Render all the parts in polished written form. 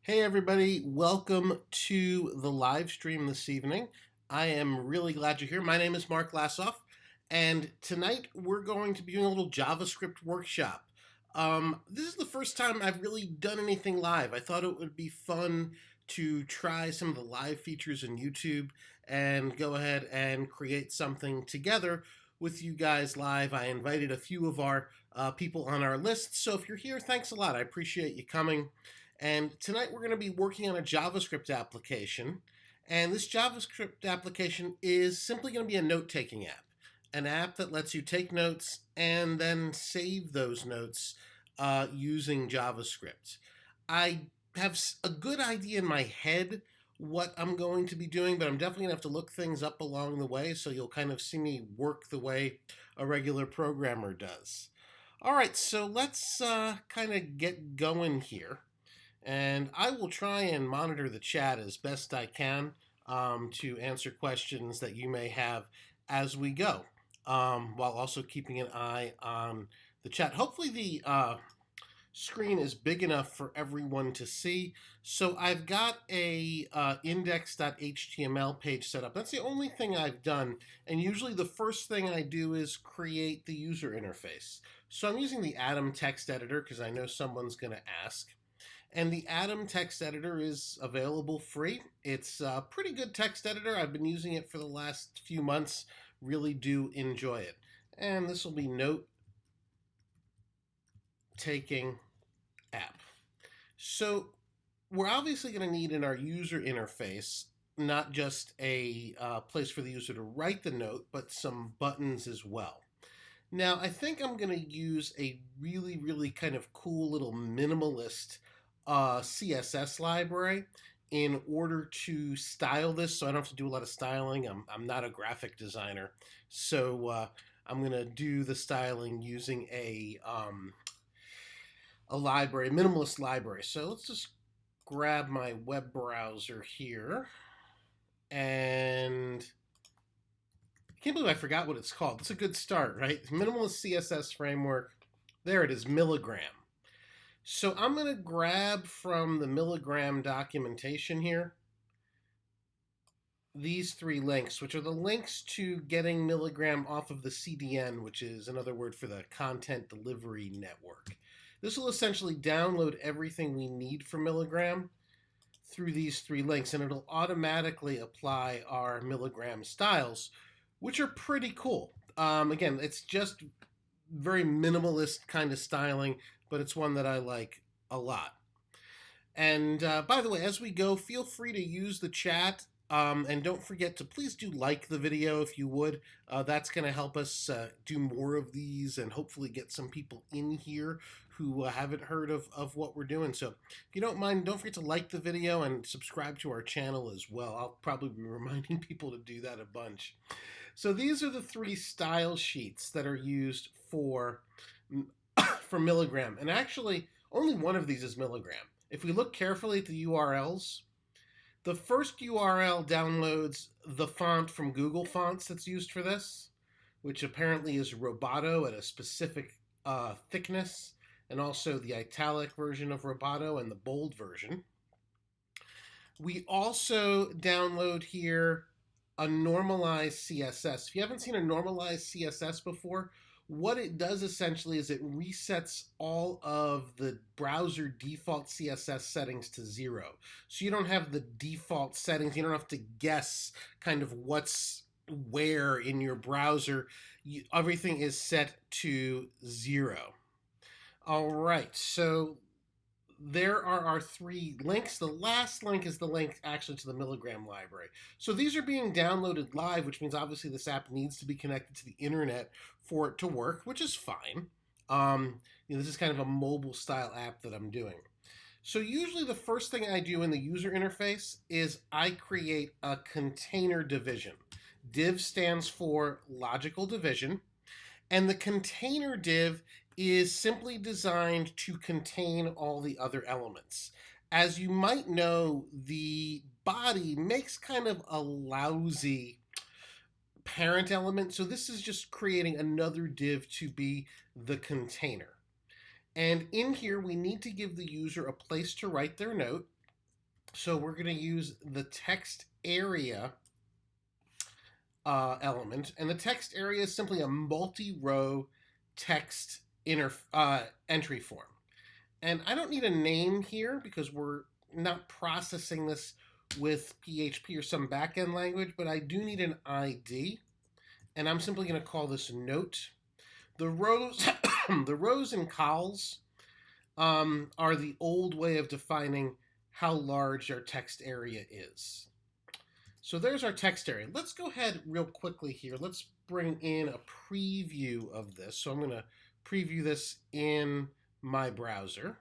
Hey everybody, welcome to the live stream this evening. I am really glad you're here. My name is Mark Lassoff, and tonight we're going to be doing a little JavaScript workshop. This is the first time I've really done anything live. I thought it would be fun to try some of the live features in YouTube and go ahead and create something together with you guys live. I invited a few of our people on our list, so if you're here, thanks a lot. I appreciate you coming. And tonight we're going to be working on a JavaScript application. And this JavaScript application is simply going to be a note-taking app. An app that lets you take notes and then save those notes using JavaScript. I have a good idea in my head what I'm going to be doing, but I'm definitely going to have to look things up along the way, so you'll kind of see me work the way a regular programmer does. All right, so let's kind of get going here. And I will try and monitor the chat as best I can to answer questions that you may have as we go, while also keeping an eye on the chat. Hopefully the screen is big enough for everyone to see. So I've got a index.html page set up. That's the only thing I've done. And usually the first thing I do is create the user interface. So I'm using the Atom text editor because I know someone's going to ask. And the Atom text editor is available free. It's a pretty good text editor. I've been using it for the last few months. Really do enjoy it. And this will be note-taking app. So we're obviously going to need in our user interface not just a place for the user to write the note, but some buttons as well. Now, I think I'm going to use a really kind of cool little minimalist CSS library in order to style this, so I don't have to do a lot of styling. I'm not a graphic designer, so I'm going to do the styling using a library, minimalist library. So let's just grab my web browser here, and I can't believe I forgot what it's called. It's a good start, right? Minimalist CSS framework. There it is, Milligram. So I'm going to grab from the Milligram documentation here these three links, which are the links to getting Milligram off of the CDN, which is another word for the Content Delivery Network. This will essentially download everything we need for Milligram through these three links, and it'll automatically apply our Milligram styles, which are pretty cool. Again, it's just very minimalist kind of styling, but it's one that I like a lot. And by the way, as we go, feel free to use the chat. And don't forget to please do like the video if you would. That's going to help us do more of these and hopefully get some people in here who haven't heard of what we're doing. So if you don't mind, don't forget to like the video and subscribe to our channel as well. I'll probably be reminding people to do that a bunch. So these are the three style sheets that are used for Milligram. And actually, only one of these is Milligram. If we look carefully at the URLs, the first URL downloads the font from Google Fonts that's used for this, which apparently is Roboto at a specific thickness, and also the italic version of Roboto and the bold version. We also download here a normalized CSS. If you haven't seen a normalized CSS before, what it does essentially is it resets all of the browser default CSS settings to 0. So you don't have the default settings. You don't have to guess kind of what's where in your browser. Everything is set to 0. All right, so there are our three links. The last link is the link actually to the Milligram library. So these are being downloaded live, which means obviously this app needs to be connected to the internet for it to work, which is fine. This is kind of a mobile style app that I'm doing. So usually the first thing I do in the user interface is I create a container division. Div stands for logical division, and the container div is simply designed to contain all the other elements. As you might know, the body makes kind of a lousy parent element, so this is just creating another div to be the container. And in here, we need to give the user a place to write their note. So we're going to use the text area element, and the text area is simply a multi-row text entry form. And I don't need a name here because we're not processing this with PHP or some backend language, but I do need an ID, and I'm simply going to call this note. The rows, the rows and cols are the old way of defining how large our text area is. So there's our text area. Let's go ahead real quickly here. Let's bring in a preview of this. So I'm going to preview this in my browser.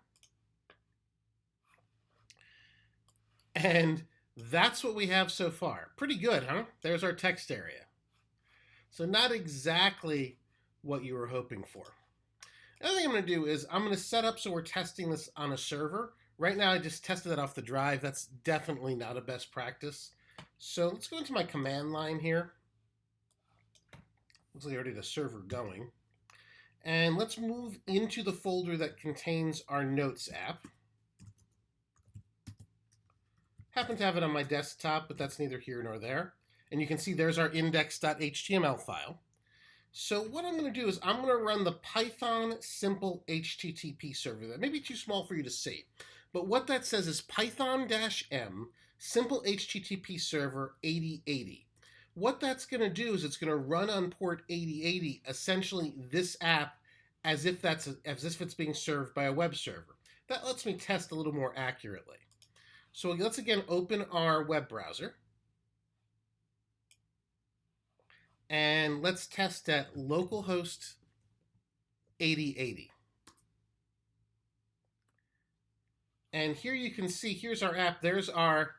And that's what we have so far. Pretty good, huh? There's our text area. So not exactly what you were hoping for. Another thing I'm going to do is I'm going to set up so we're testing this on a server. Right now I just tested it off the drive. That's definitely not a best practice. So let's go into my command line here. Looks like I already had a server going. And let's move into the folder that contains our Notes app. Happen to have it on my desktop, but that's neither here nor there. And you can see there's our index.html file. So what I'm going to do is I'm going to run the Python simple HTTP server. That may be too small for you to see. But what that says is python-m simple HTTP server 8080. What that's going to do is it's going to run on port 8080, essentially this app as if it's being served by a web server. That lets me test a little more accurately. So let's again open our web browser. And let's test at localhost 8080. And here you can see, here's our app. There's our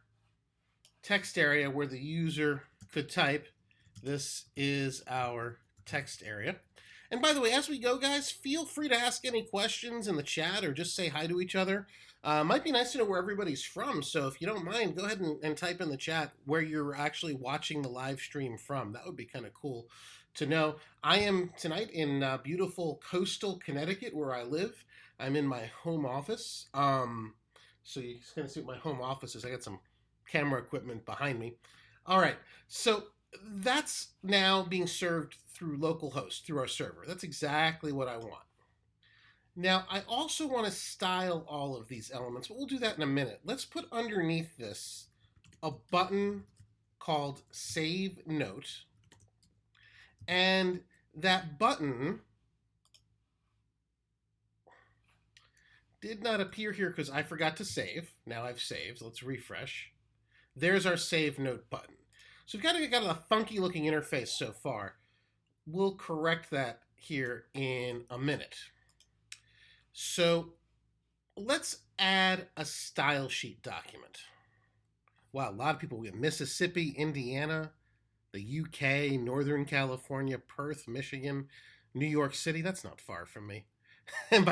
text area where the user could type. This is our text area. And by the way, as we go, guys, feel free to ask any questions in the chat or just say hi to each other. Might be nice to know where everybody's from. So if you don't mind, go ahead and type in the chat where you're actually watching the live stream from. That would be kind of cool to know. I am tonight in beautiful coastal Connecticut where I live. I'm in my home office. So you're going to see what my home office is. I got some camera equipment behind me. All right. So that's now being served through localhost, through our server. That's exactly what I want. Now, I also want to style all of these elements, but we'll do that in a minute. Let's put underneath this a button called Save Note. And that button did not appear here because I forgot to save. Now I've saved. Let's refresh. There's our Save Note button. So we've got a funky looking interface so far. We'll correct that here in a minute. So let's add a style sheet document. Wow, a lot of people. We have Mississippi, Indiana, the UK, Northern California, Perth, Michigan, New York City. That's not far from me. And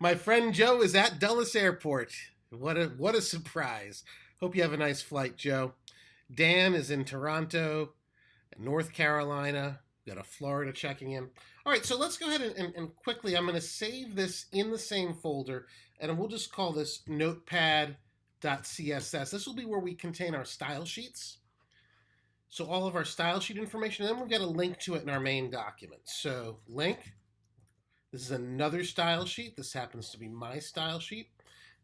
my friend Joe is at Dulles Airport. What a surprise. Hope you have a nice flight, Joe. Dan is in Toronto, North Carolina. We got a Florida checking in. All right, so let's go ahead and quickly, I'm going to save this in the same folder, and we'll just call this notepad.css. This will be where we contain our style sheets. So all of our style sheet information, and then we'll get a link to it in our main document. So link, this is another style sheet. This happens to be my style sheet.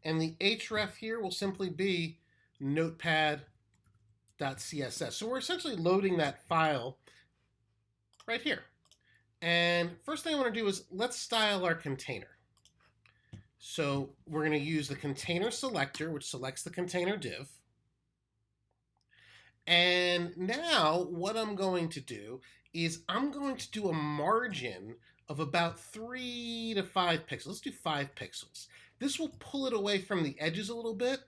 And the href here will simply be notepad.css. So we're essentially loading that file right here. And first thing I want to do is let's style our container. So we're going to use the container selector, which selects the container div. And now what I'm going to do is I'm going to do a margin of about 3 to 5 pixels. Let's do 5 pixels. This will pull it away from the edges a little bit.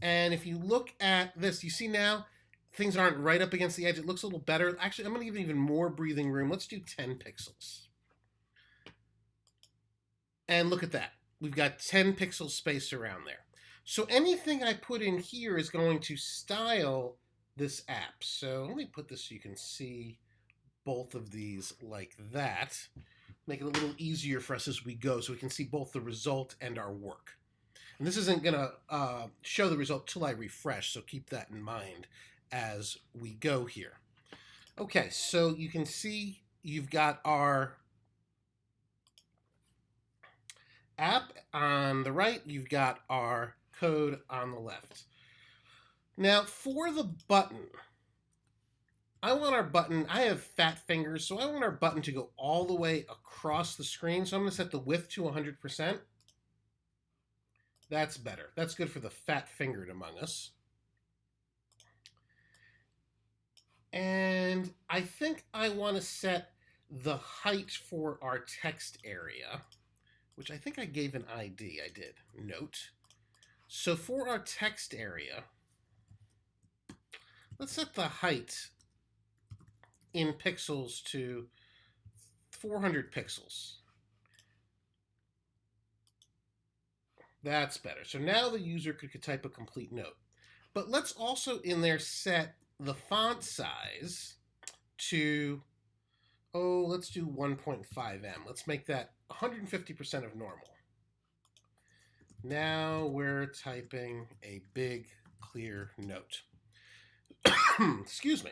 And if you look at this, you see now things aren't right up against the edge. It looks a little better. Actually, I'm going to give it even more breathing room. Let's do 10 pixels. And look at that. We've got 10 pixels space around there. So anything I put in here is going to style this app. So let me put this so you can see both of these like that. Make it a little easier for us as we go so we can see both the result and our work. And this isn't going to show the result till I refresh, so keep that in mind as we go here. Okay, so you can see you've got our app on the right, you've got our code on the left. Now for the button, I want our button, I have fat fingers, so I want our button to go all the way across the screen. So I'm going to set the width to 100%. That's better. That's good for the fat-fingered among us. And I think I want to set the height for our text area, which I think I gave an ID. I did. Note. So for our text area, let's set the height in pixels to 400 pixels. That's better. So now the user could type a complete note. But let's also in there set the font size to, let's do 1.5M. Let's make that 150% of normal. Now we're typing a big, clear note. Excuse me.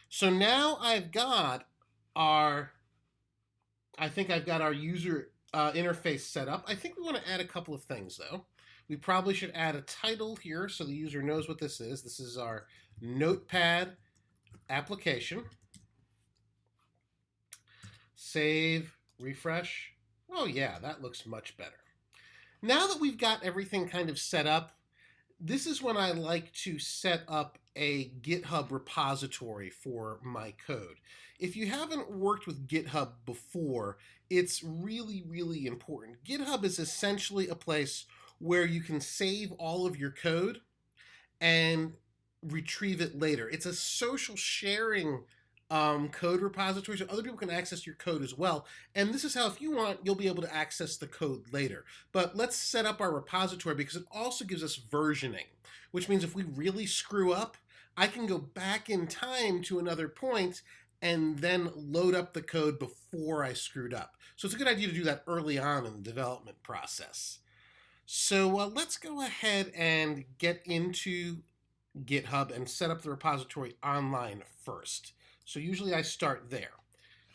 So now I've got our, I think I've got our user interface set up. I think we want to add a couple of things though. We probably should add a title here so the user knows what this is. This is our Notepad application. Save, refresh. Oh yeah, that looks much better. Now that we've got everything kind of set up, this is when I like to set up a GitHub repository for my code. If you haven't worked with GitHub before, it's really, really important. GitHub is essentially a place where you can save all of your code and retrieve it later. It's a social sharing code repository, so other people can access your code as well. And this is how, if you want, you'll be able to access the code later. But let's set up our repository because it also gives us versioning, which means if we really screw up, I can go back in time to another point and then load up the code before I screwed up. So it's a good idea to do that early on in the development process. So let's go ahead and get into GitHub and set up the repository online first. So usually I start there.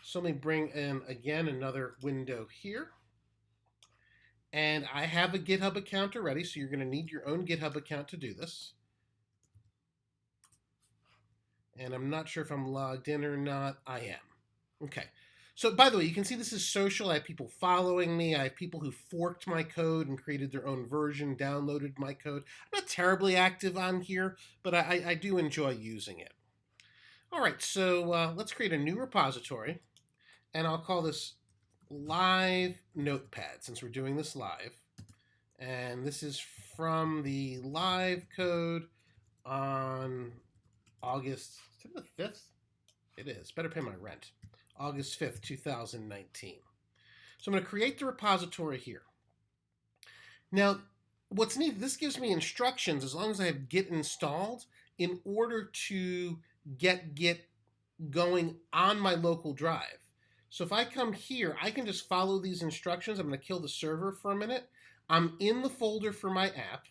So let me bring in, again, another window here. And I have a GitHub account already, so you're going to need your own GitHub account to do this. And I'm not sure if I'm logged in or not. I am. Okay. So by the way, you can see this is social. I have people following me. I have people who forked my code and created their own version, downloaded my code. I'm not terribly active on here, but I do enjoy using it. All right, so let's create a new repository, and I'll call this Live Notepad, since we're doing this live. And this is from the live code on August, is it the 5th? It is. Better pay my rent. August 5th, 2019. So I'm going to create the repository here. Now, what's neat, this gives me instructions as long as I have Git installed in order to get Git going on my local drive. So if I come here, I can just follow these instructions. I'm going to kill the server for a minute. I'm in the folder for my app.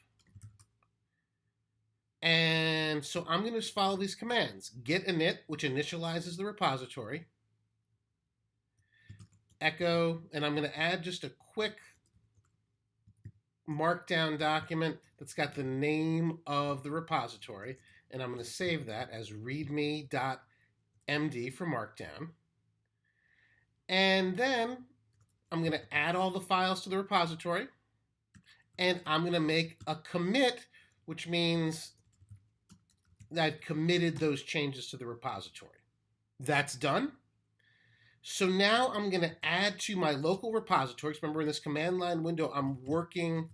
And so I'm going to just follow these commands. Git init, which initializes the repository. Echo, and I'm going to add just a quick markdown document that's got the name of the repository. And I'm going to save that as readme.md for markdown. And then I'm going to add all the files to the repository. And I'm going to make a commit, which means that I've committed those changes to the repository. That's done. So now I'm going to add to my local repositories. Remember, in this command line window, I'm working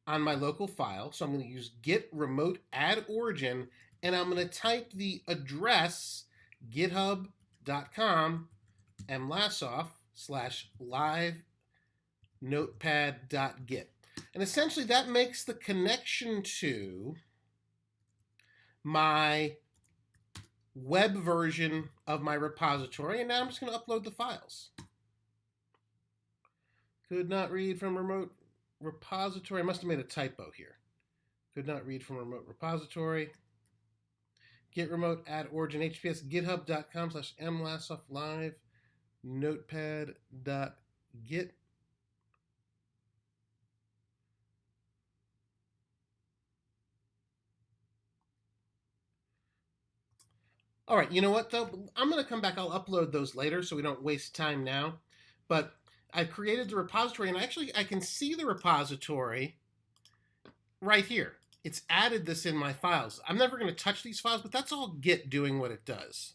on my local file. So I'm going to use git remote add origin, and I'm going to type the address github.com mlasoff/live notepad.git. And essentially that makes the connection to my web version of my repository. And now I'm just going to upload the files. Could not read from remote. repository. I must have made a typo here. Could not read from remote repository. Git remote add origin hps github.com/mlasofflive notepad.git. All right, you know what though? I'm going to come back. I'll upload those later so we don't waste time now. But I created the repository, and actually I can see the repository right here. It's added this in my files. I'm never going to touch these files, but that's all Git doing what it does.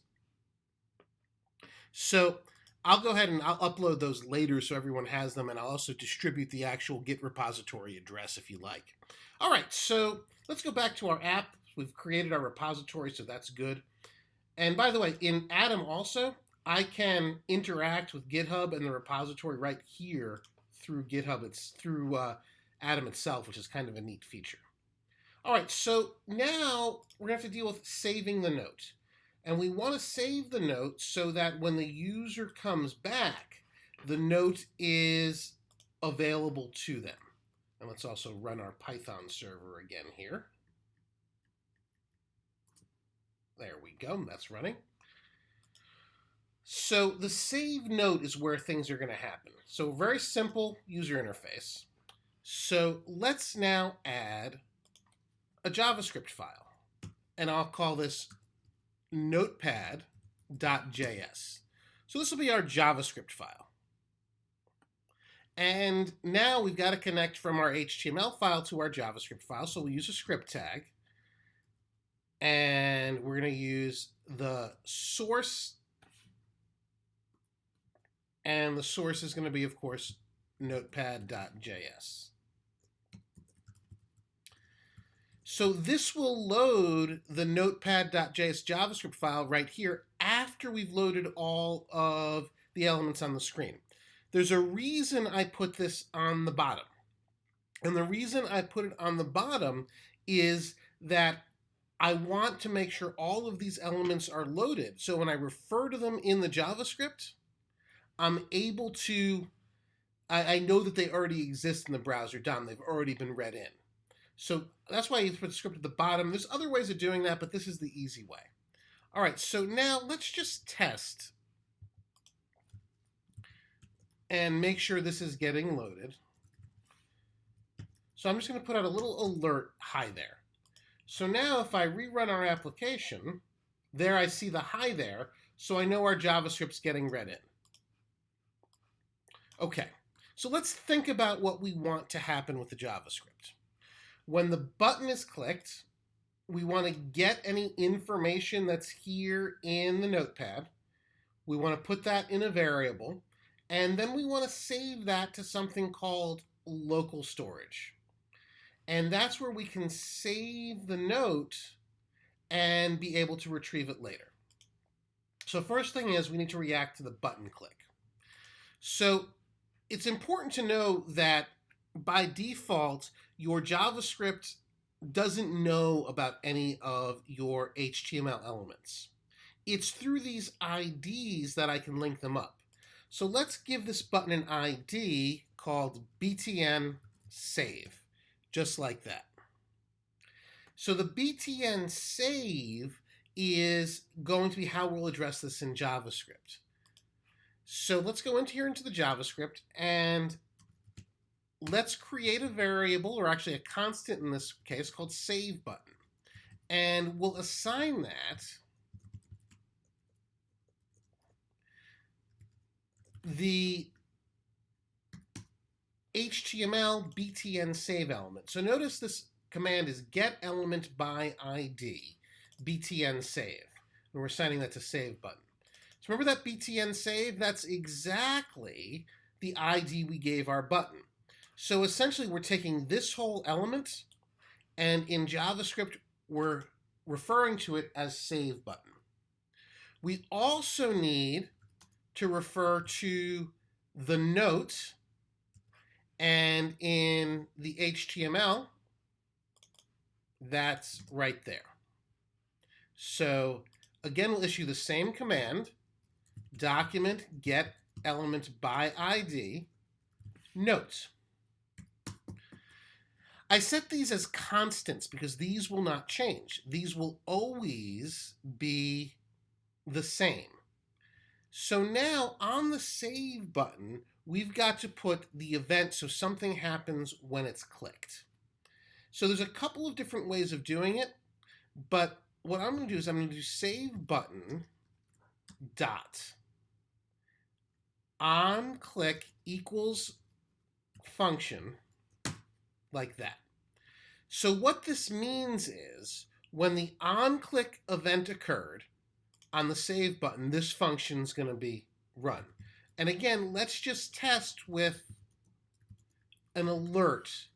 So I'll go ahead and I'll upload those later so everyone has them, and I'll also distribute the actual Git repository address if you like. All right, so let's go back to our app. We've created our repository, so that's good. And by the way, in Atom also, I can interact with GitHub and the repository right here through GitHub. It's through Atom itself, which is kind of a neat feature. All right, so now we're going to have to deal with saving the note. And we want to save the note so that when the user comes back, the note is available to them. And let's also run our Python server again here. There we go, that's running. So the save note is where things are going to happen. So very simple user interface. So let's now add a JavaScript file. And I'll call this notepad.js. So this will be our JavaScript file. And now we've got to connect from our HTML file to our JavaScript file. So we'll use a script tag. And we're going to use the source. And the source is going to be, of course, notepad.js. So this will load the notepad.js JavaScript file right here after we've loaded all of the elements on the screen. There's a reason I put this on the bottom. And the reason I put it on the bottom is that I want to make sure all of these elements are loaded. So when I refer to them in the JavaScript, I'm able to, I know that they already exist in the browser DOM. They've already been read in. So that's why you put the script at the bottom. There's other ways of doing that, but this is the easy way. All right, so now let's just test and make sure this is getting loaded. So I'm just going to put out a little alert, hi there. So now if I rerun our application, there I see the hi there, so I know our JavaScript's getting read in. Okay, so let's think about what we want to happen with the JavaScript. When the button is clicked, we want to get any information that's here in the notepad. We want to put that in a variable, and then we want to save that to something called local storage. And that's where we can save the note and be able to retrieve it later. So first thing is we need to react to the button click. So it's important to know that by default, your JavaScript doesn't know about any of your HTML elements. It's through these IDs that I can link them up. So let's give this button an ID called btn save, just like that. So the btn save is going to be how we'll address this in JavaScript. So let's go into the JavaScript and let's create a variable, or actually a constant in this case, called save button. And we'll assign that the HTML btn save element. So notice this command is get element by ID, btn save. And we're assigning that to save button. So remember that btn save? That's exactly the ID we gave our button. So essentially we're taking this whole element, and in JavaScript we're referring to it as save button. We also need to refer to the note, and in the HTML, that's right there. So again, we'll issue the same command, document get element by ID, note. I set these as constants because these will not change. These will always be the same. So now on the save button, we've got to put the event so something happens when it's clicked. So there's a couple of different ways of doing it, but what I'm going to do is I'm going to do save button dot on click equals function, like that. So what this means is when the on click event occurred on the save button, this function is going to be run. And again, let's just test with an alert.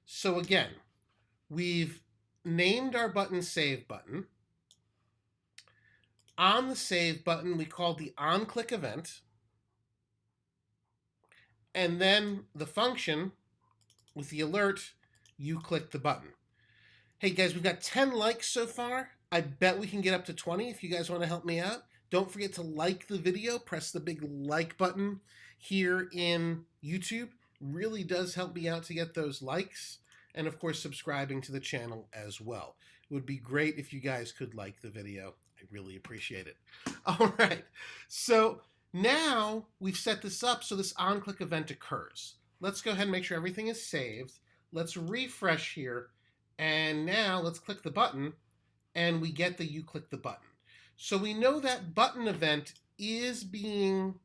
So again, we've named our button save button. On the save button, we called the on click event. And then the function with the alert, you click the button. Hey guys, we've got 10 likes so far. I bet we can get up to 20 if you guys want to help me out. Don't forget to like the video. Press the big like button here in YouTube. Really does help me out to get those likes. And of course, subscribing to the channel as well. It would be great if you guys could like the video. I really appreciate it. All right, so now we've set this up so this on-click event occurs. Let's go ahead and make sure everything is saved. Let's refresh here. And now let's click the button and we get the you click the button. So we know that button event is being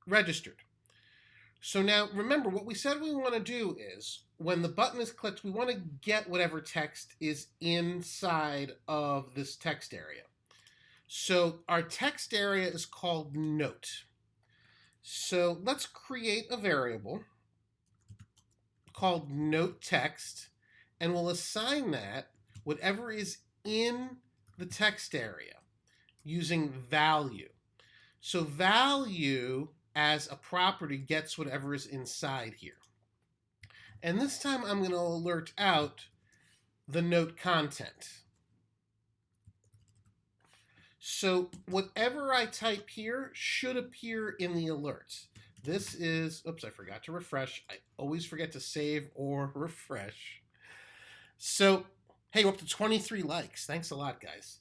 registered. So now remember what we said we want to do is when the button is clicked, we want to get whatever text is inside of this text area. So our text area is called note. So let's create a variable called note text, and we'll assign that whatever is in the text area using value. So value as a property gets whatever is inside here. And this time I'm going to alert out the note content. So whatever I type here should appear in the alert. This is, oops, I forgot to refresh. I always forget to save or refresh. So, hey, we're up to 23 likes. Thanks a lot, guys.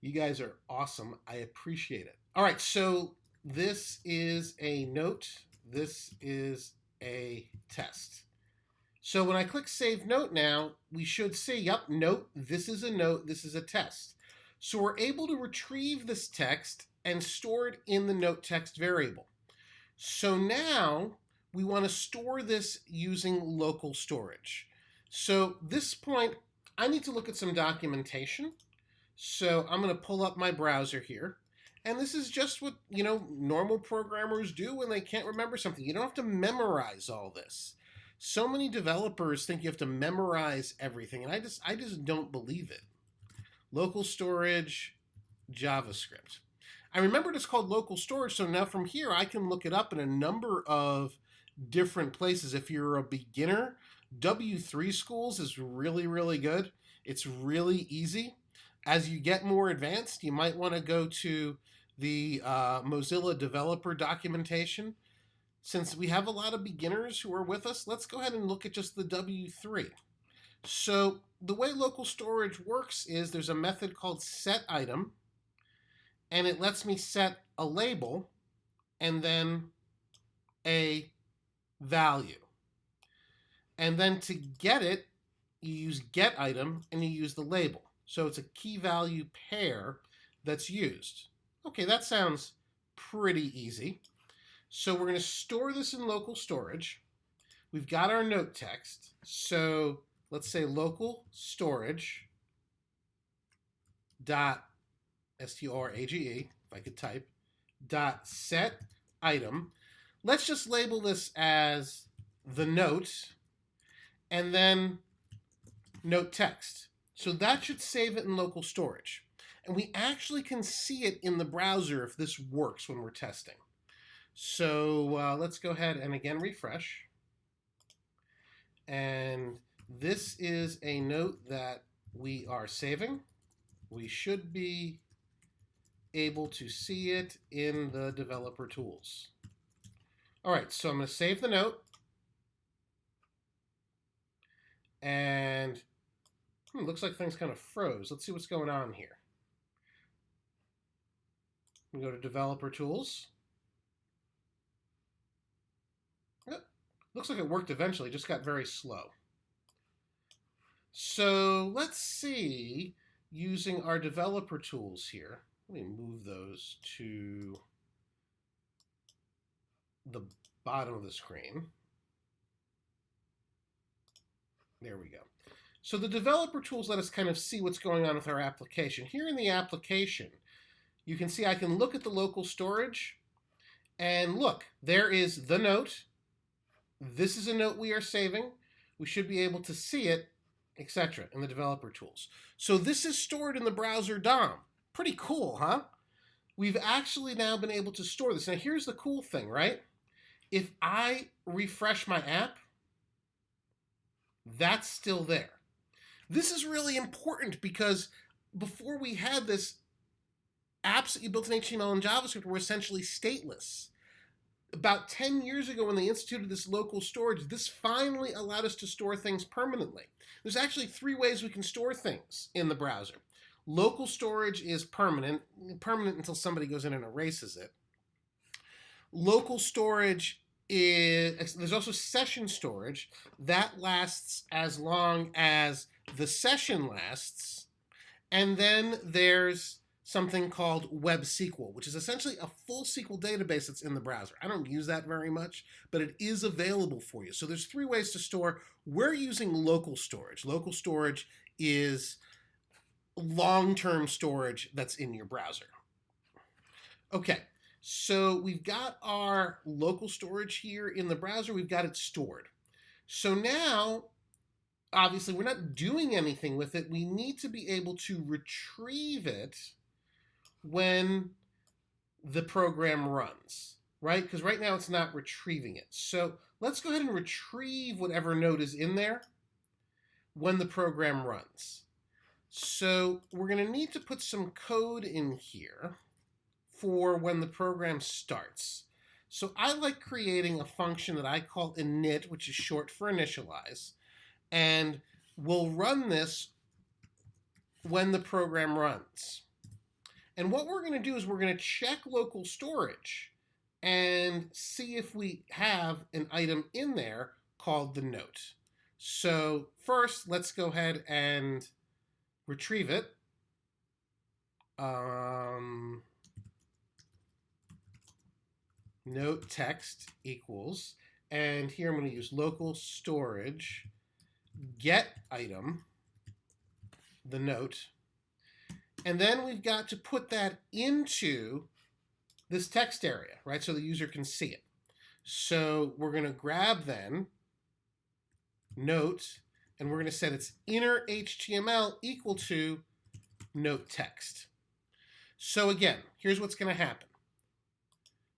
You guys are awesome. I appreciate it. All right, so this is a note. This is a test. So when I click Save Note now, we should see, yep, note, this is a note, this is a test. So we're able to retrieve this text and store it in the note text variable. So now we want to store this using local storage. So this point, I need to look at some documentation. So I'm going to pull up my browser here. And this is just what, normal programmers do when they can't remember something. You don't have to memorize all this. So many developers think you have to memorize everything, and I just don't believe it. Local storage, JavaScript. I remembered it's called local storage, so now from here I can look it up in a number of different places. If you're a beginner, W3 Schools is really, really good. It's really easy. As you get more advanced, you might want to go to the Mozilla developer documentation. Since we have a lot of beginners who are with us, let's go ahead and look at just the W3. So the way local storage works is there's a method called setItem, and it lets me set a label and then a value. And then to get it, you use getItem and you use the label. So it's a key value pair that's used. Okay, that sounds pretty easy. So we're going to store this in local storage. We've got our note text. So let's say local storage dot storage, if I could type, dot set item. Let's just label this as the note and then note text. So that should save it in local storage. And we actually can see it in the browser if this works when we're testing. So let's go ahead and again refresh. And this is a note that we are saving. We should be able to see it in the developer tools. All right, so I'm going to save the note. And looks like things kind of froze. Let's see what's going on here. We go to Developer Tools. Looks like it worked eventually, just got very slow. So let's see, using our developer tools here, let me move those to the bottom of the screen. There we go. So the developer tools let us kind of see what's going on with our application. Here in the application, you can see I can look at the local storage, and look, there is the note. This is a note we are saving. We should be able to see it, etc. in the developer tools. So this is stored in the browser DOM. Pretty cool, huh? We've actually now been able to store this. Now here's the cool thing, right? If I refresh my app, that's still there. This is really important because before we had this, apps that you built in HTML and JavaScript were essentially stateless. About 10 years ago when they instituted this local storage, this finally allowed us to store things permanently. There's actually 3 ways we can store things in the browser. Local storage is permanent until somebody goes in and erases it. Local storage is, there's also session storage. That lasts as long as the session lasts. And then there's something called Web SQL, which is essentially a full SQL database that's in the browser. I don't use that very much, but it is available for you. So there's 3 ways to store. We're using local storage. Local storage is long-term storage that's in your browser. Okay, so we've got our local storage here in the browser. We've got it stored. So now, obviously, we're not doing anything with it. We need to be able to retrieve it when the program runs, right? Because right now it's not retrieving it. So let's go ahead and retrieve whatever node is in there when the program runs. So we're going to need to put some code in here for when the program starts. So I like creating a function that I call init, which is short for initialize, and we'll run this when the program runs. And what we're going to do is we're going to check local storage and see if we have an item in there called the note. So first, let's go ahead and retrieve it. Note text equals, and here I'm going to use local storage get item, the note. And then we've got to put that into this text area, right? So the user can see it. So we're going to grab then note, and we're going to set its inner HTML equal to note text. So again, here's what's going to happen.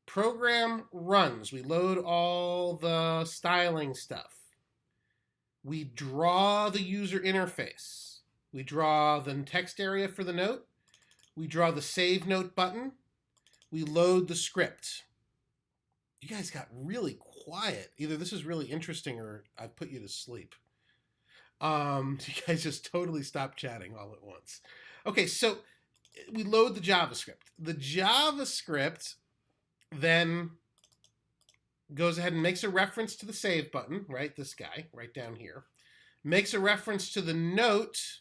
Program runs. We load all the styling stuff. We draw the user interface. We draw the text area for the note. We draw the Save Note button. We load the script. You guys got really quiet. Either this is really interesting or I put you to sleep. You guys just totally stopped chatting all at once. Okay, so we load the JavaScript. The JavaScript then goes ahead and makes a reference to the Save button, right? This guy, right down here. Makes a reference to the note,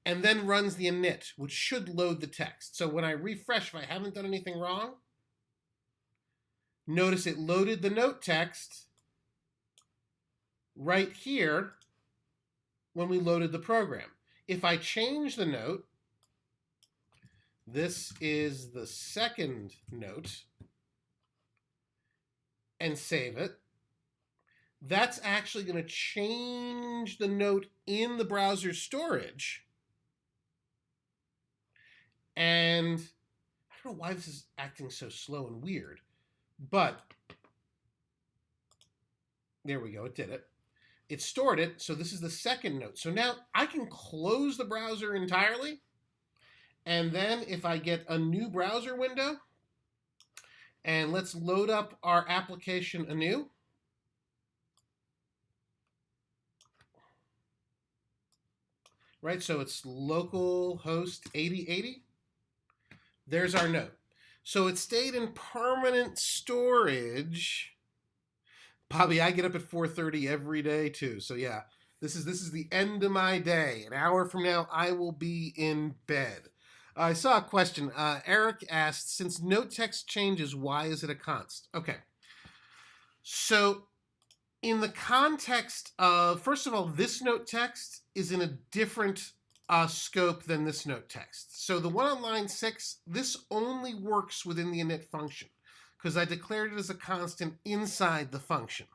and then runs the init, which should load the text. So when I refresh, if I haven't done anything wrong, notice it loaded the note text right here when we loaded the program. If I change the note, this is the second note, and save it, that's actually going to change the note in the browser storage. And I don't know why this is acting so slow and weird, but there we go, it did it. It stored it, so this is the second note. So now I can close the browser entirely, and then if I get a new browser window, and let's load up our application anew. right? So it's localhost 8080. There's our note. So it stayed in permanent storage. Bobby, I get up at 4:30 every day too. So yeah, this is the end of my day. An hour from now, I will be in bed. I saw a question. Eric asked, since note text changes, why is it a const? Okay. So in the context of, first of all, this note text is in a different scope than this note text. So the one on line 6, this only works within the init function because I declared it as a constant inside the function.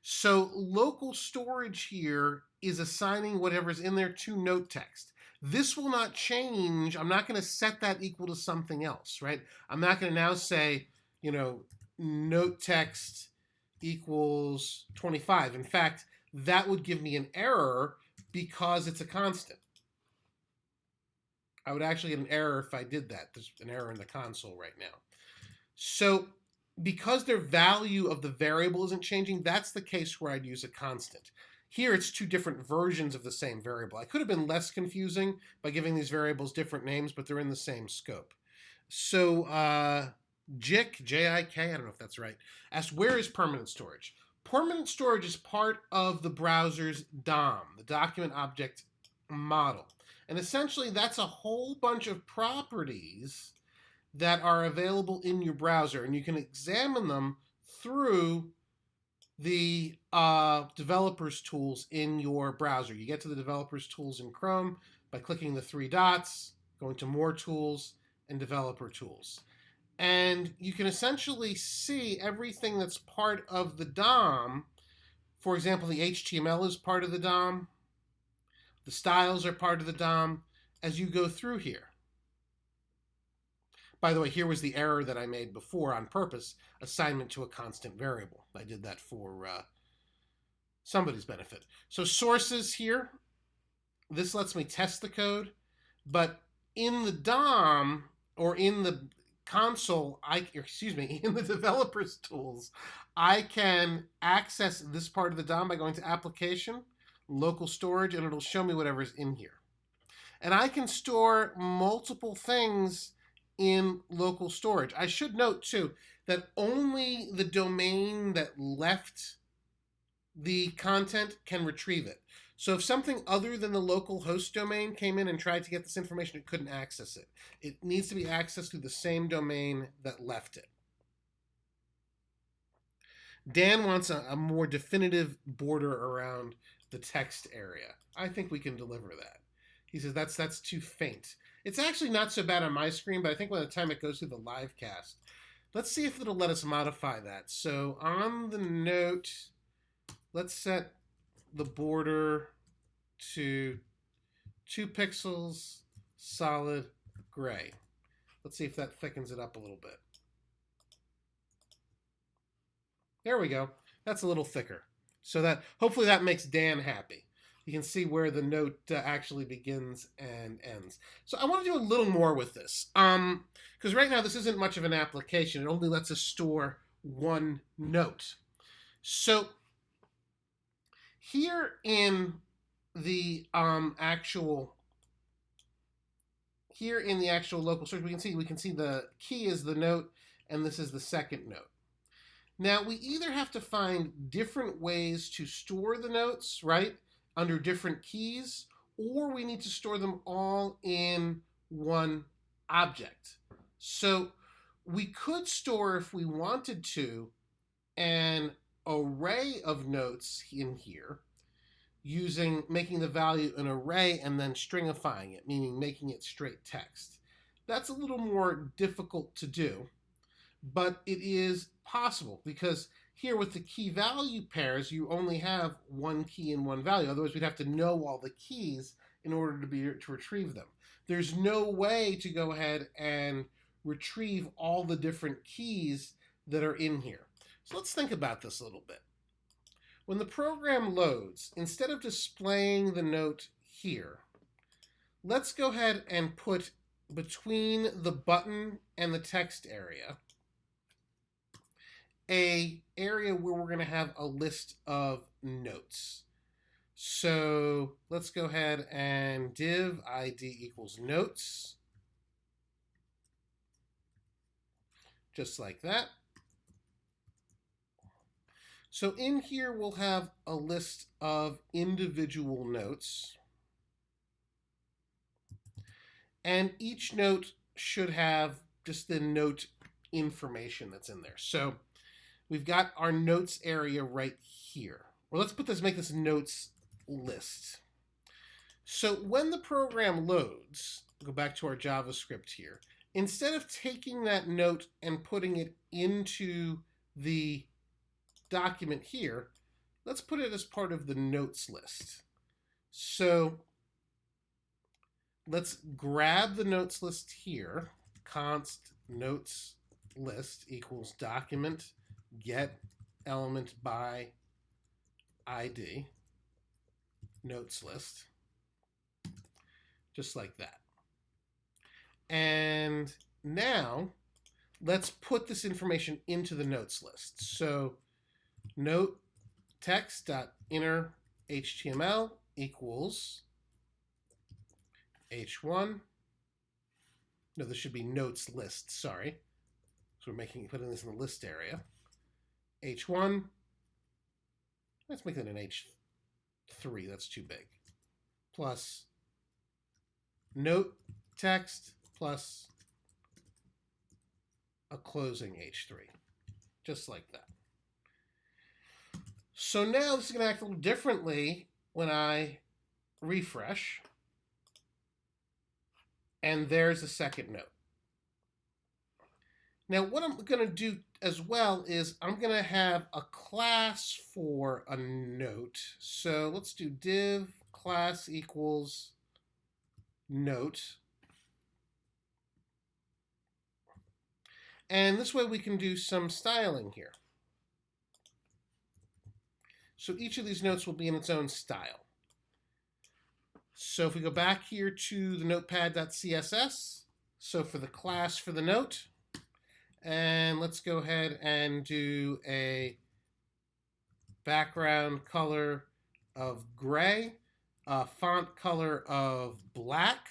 So local storage here is assigning whatever's in there to note text. This will not change. I'm not going to set that equal to something else, right? I'm not going to now say, note text equals 25. In fact, that would give me an error because it's a constant. I would actually get an error if I did that. There's an error in the console right now. So because their value of the variable isn't changing, that's the case where I'd use a constant. Here, it's two different versions of the same variable. I could have been less confusing by giving these variables different names, but they're in the same scope. So Jick, J-I-K, I don't know if that's right, asked, where is permanent storage? Permanent storage is part of the browser's DOM, the document object model. And essentially, that's a whole bunch of properties that are available in your browser, and you can examine them through the developers tools in your browser. You get to the developers tools in Chrome by clicking the 3 dots, going to more tools, and developer tools. And you can essentially see everything that's part of the DOM. For example, the HTML is part of the DOM. The styles are part of the DOM as you go through here. By the way, here was the error that I made before on purpose, assignment to a constant variable. I did that for somebody's benefit. So sources here, this lets me test the code, but in the DOM or in the console, in the developers tools, I can access this part of the DOM by going to application, local storage, and it'll show me whatever's in here. And I can store multiple things in local storage. I should note too that only the domain that left the content can retrieve it. So if something other than the local host domain came in and tried to get this information, it couldn't access it. It needs to be accessed through the same domain that left it. Dan wants a more definitive border around the text area. I think we can deliver that. He says that's too faint. It's actually not so bad on my screen, but I think by the time it goes through the live cast, let's see if it'll let us modify that. So on the note, let's set the border to 2 pixels, solid gray. Let's see if that thickens it up a little bit. There we go. That's a little thicker. So that hopefully that makes Dan happy. You can see where the note actually begins and ends. So I want to do a little more with this. Because right now this isn't much of an application. It only lets us store one note. So here in the actual local storage, we can see the key is the note, and this is the second note. Now we either have to find different ways to store the notes, right, under different keys, or we need to store them all in one object. So we could store, if we wanted to, an array of notes in here, making the value an array and then stringifying it, meaning making it straight text. That's a little more difficult to do, but it is possible because here with the key value pairs, you only have one key and one value. Otherwise, we'd have to know all the keys in order to retrieve them. There's no way to go ahead and retrieve all the different keys that are in here. So let's think about this a little bit. When the program loads, instead of displaying the note here, let's go ahead and put between the button and the text area an area where we're going to have a list of notes. So let's go ahead and div id equals notes. Just like that. So in here, we'll have a list of individual notes. And each note should have just the note information that's in there. So we've got our notes area right here. Well, let's make this notes list. So when the program loads, go back to our JavaScript here, instead of taking that note and putting it into the document here, let's put it as part of the notes list. So let's grab the notes list here, const notes list equals document get element by ID, notes list, just like that. And now let's put this information into the notes list. So note text.inner HTML equals h1. No, this should be notes list, sorry. So we're putting this in the list area. h1. Let's make it an h3, that's too big. Plus note text plus a closing h3, just like that. So now this is going to act a little differently when I refresh. And there's a second note. Now what I'm going to do as well is I'm going to have a class for a note. So let's do div class equals note. And this way we can do some styling here. So each of these notes will be in its own style. So if we go back here to the notepad.css, so for the class for the note, and let's go ahead and do a background color of gray, a font color of black,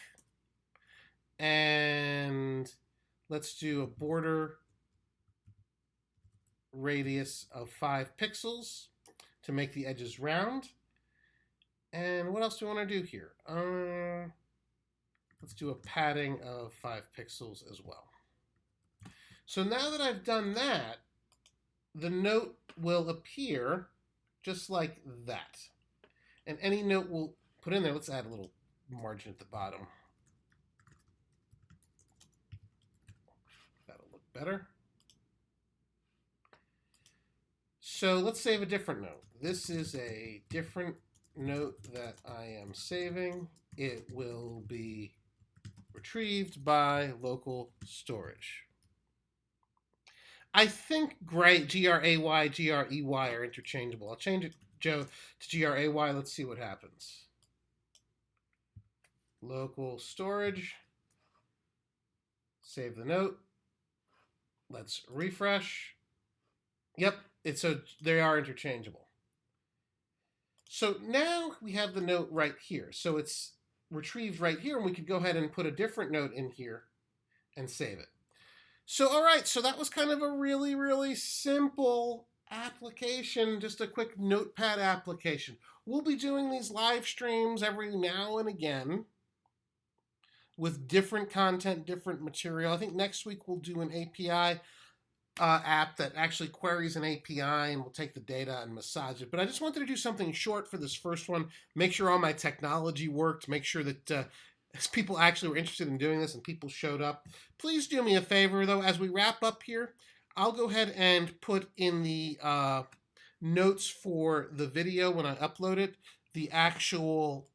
and let's do a border radius of 5 pixels to make the edges round. And what else do we want to do here? Let's do a padding of 5 pixels as well. So now that I've done that, the note will appear just like that. And any note we'll put in there, let's add a little margin at the bottom. That'll look better. So let's save a different note. This is a different note that I am saving. It will be retrieved by local storage. I think gray, G-R-A-Y, G-R-E-Y are interchangeable. I'll change it, Joe, to G-R-A-Y. Let's see what happens. Local storage. Save the note. Let's refresh. Yep, so they are interchangeable. So now we have the note right here. So it's retrieved right here, and we could go ahead and put a different note in here and save it. So, all right, so that was kind of a really, really simple application, just a quick notepad application. We'll be doing these live streams every now and again with different content, different material. I think next week we'll do an API app that actually queries an API and will take the data and massage it. But I just wanted to do something short for this first one, make sure all my technology worked, make sure that people actually were interested in doing this and people showed up. Please do me a favor, though, as we wrap up here, I'll go ahead and put in the notes for the video when I upload it, the actual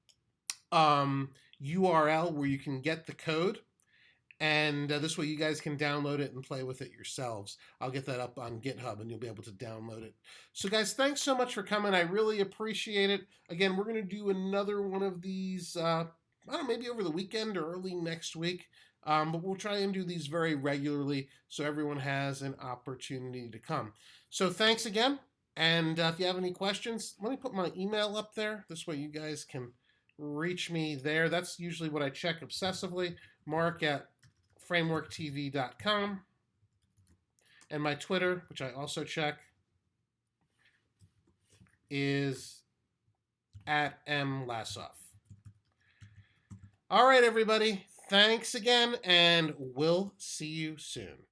URL where you can get the code. And this way you guys can download it and play with it yourselves. I'll get that up on GitHub and you'll be able to download it. So guys, thanks so much for coming. I really appreciate it. Again, we're going to do another one of these, I don't know, maybe over the weekend or early next week. But we'll try and do these very regularly so everyone has an opportunity to come. So thanks again. And if you have any questions, let me put my email up there. This way you guys can reach me there. That's usually what I check obsessively. Mark@frameworktv.com. And my Twitter, which I also check, is @mlassoff. All right, everybody. Thanks again, and we'll see you soon.